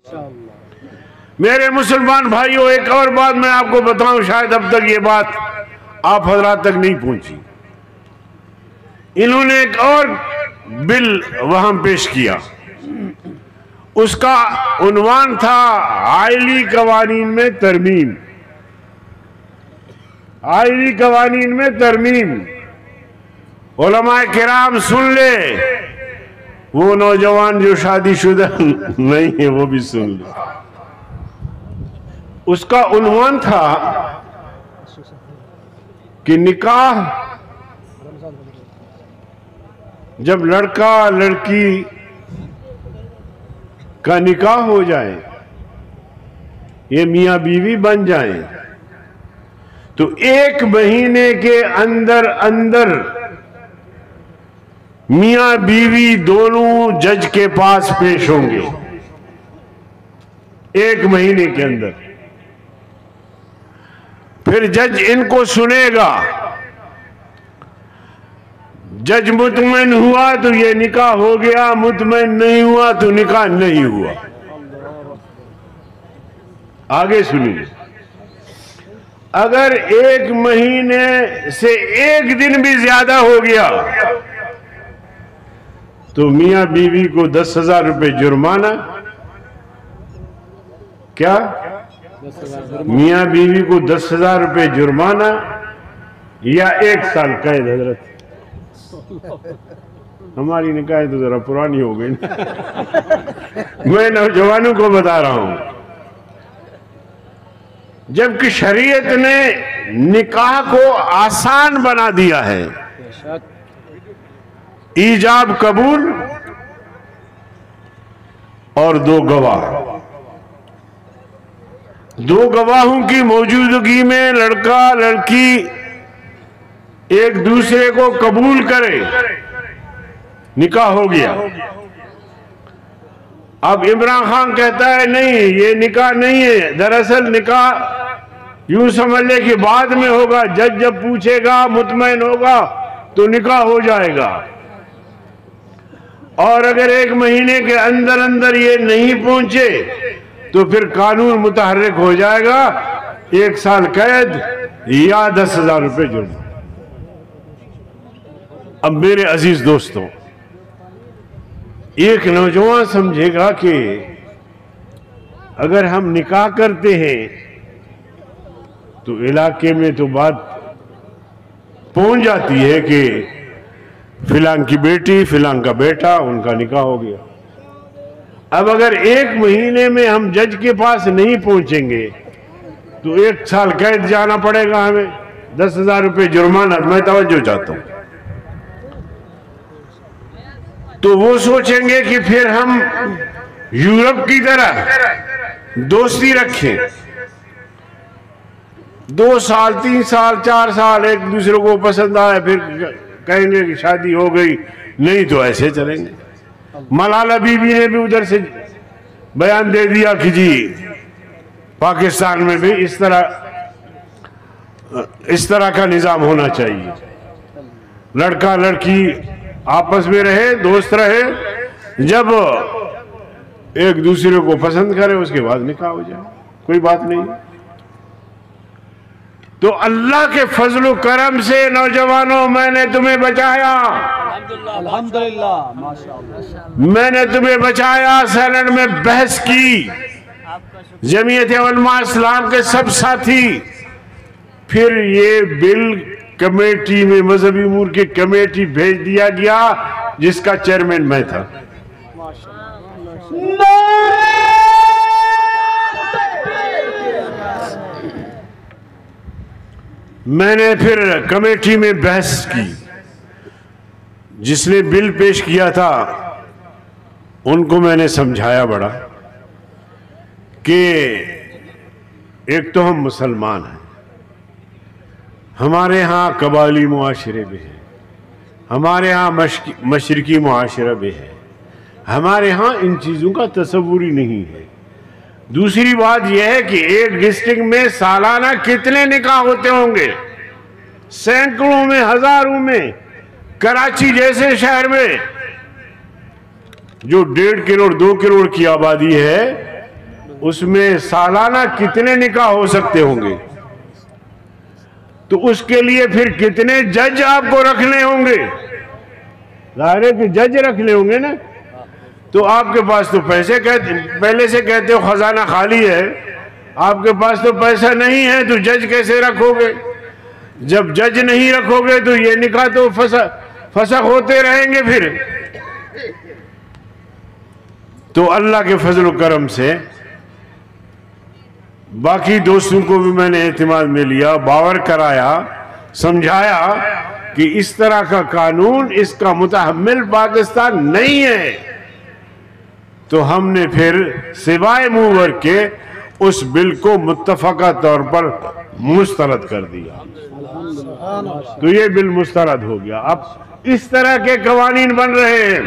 मेरे मुसलमान भाइयों, एक और बात मैं आपको बताऊं, शायद अब तक ये बात आप हजरात तक नहीं पहुंची। इन्होंने एक और बिल वहां पेश किया, उसका उन्वान था आइली कवानीन में तरमीम। आइली कवानीन में तरमीम। उलमाए किराम सुन ले, वो नौजवान जो शादीशुदा नहीं है वो भी सुन ले। उसका उन्वान था कि निकाह, जब लड़का लड़की का निकाह हो जाए, ये मियां बीवी बन जाए, तो 1 महीने के अंदर अंदर मियां बीवी दोनों जज के पास पेश होंगे। 1 महीने के अंदर फिर जज इनको सुनेगा। जज मुतमईन हुआ तो ये निकाह हो गया, मुतमईन नहीं हुआ तो निकाह नहीं हुआ। आगे सुनिए, अगर 1 महीने से 1 दिन भी ज्यादा हो गया तो मियां बीवी को 10,000 रुपए जुर्माना। क्या? मियां बीवी को 10,000 रुपए जुर्माना या 1 साल कैद। हजरत हमारी निकाह तो जरा पुरानी हो गई मैं नौजवानों को बता रहा हूं, जबकि शरीयत ने निकाह को आसान बना दिया है। ईजाब कबूल और 2 गवाह। 2 गवाहों की मौजूदगी में लड़का लड़की एक दूसरे को कबूल करे, निकाह हो गया। अब इमरान खान कहता है नहीं, ये निकाह नहीं है। दरअसल निकाह यूं समझ ले कि बाद में होगा, जज जब पूछेगा मुतमईन होगा तो निकाह हो जाएगा। और अगर 1 महीने के अंदर अंदर ये नहीं पहुंचे तो फिर कानून मुतहर्रिक हो जाएगा, 1 साल कैद या 10,000 रुपए जुर्माना। अब मेरे अजीज दोस्तों, एक नौजवान समझेगा कि अगर हम निकाह करते हैं तो इलाके में तो बात पहुंच जाती है कि फिलां की बेटी फिलां का बेटा, उनका निकाह हो गया। अब अगर 1 महीने में हम जज के पास नहीं पहुंचेंगे तो 1 साल कैद जाना पड़ेगा हमें, 10,000 रुपए जुर्माना। मैं तवज्जो चाहता हूं। तो वो सोचेंगे कि फिर हम यूरोप की तरह दोस्ती रखें, 2 साल 3 साल 4 साल एक दूसरे को पसंद आए, फिर कहेंगे कि शादी हो गई, नहीं तो ऐसे चलेंगे। मलाला बीबी ने भी उधर से बयान दे दिया कि जी पाकिस्तान में भी इस तरह का निजाम होना चाहिए, लड़का लड़की आपस में रहे, दोस्त रहे, जब एक दूसरे को पसंद करे उसके बाद निकाह हो जाए, कोई बात नहीं। तो अल्लाह के फजल करम से नौजवानों, मैंने तुम्हें बचाया, अल्हम्दुलिल्लाह, माशाअल्लाह। मैंने तुम्हें बचाया। सेनेट में बहस की, जमीयत उलमा इस्लाम के सब साथी, फिर ये बिल कमेटी में, मजहबी उमूर की कमेटी भेज दिया गया जिसका चेयरमैन मैं था। मैंने फिर कमेटी में बहस की, जिसने बिल पेश किया था उनको मैंने समझाया बड़ा कि एक तो हम मुसलमान हैं, हमारे यहाँ कबायली मुआशरे भी हैं, हमारे यहाँ मशरकी मुआशरा भी है, हमारे यहाँ इन चीज़ों का तस्वुर ही नहीं है। दूसरी बात यह है कि एक डिस्ट्रिक्ट में सालाना कितने निकाह होते होंगे, सैकड़ों में, हजारों में। कराची जैसे शहर में जो 1.5 करोड़ 2 करोड़ की आबादी है, उसमें सालाना कितने निकाह हो सकते होंगे, तो उसके लिए फिर कितने जज आपको रखने होंगे। जाहिर है कि जज रखने होंगे ना। तो आपके पास तो पैसे पहले से कहते हो खजाना खाली है, आपके पास तो पैसा नहीं है, तो जज कैसे रखोगे। जब जज नहीं रखोगे तो ये निकाह तो फसख होते रहेंगे फिर। तो अल्लाह के फजल करम से बाकी दोस्तों को भी मैंने एतमाद में लिया, बावर कराया, समझाया कि इस तरह का कानून इसका मुतहम्मिल पाकिस्तान नहीं है। तो हमने फिर सिवाय मूवर के उस बिल को मुत्तफका तौर पर मुस्तरद कर दिया। तो ये बिल मुस्तरद हो गया। अब इस तरह के कवानीन बन रहे हैं।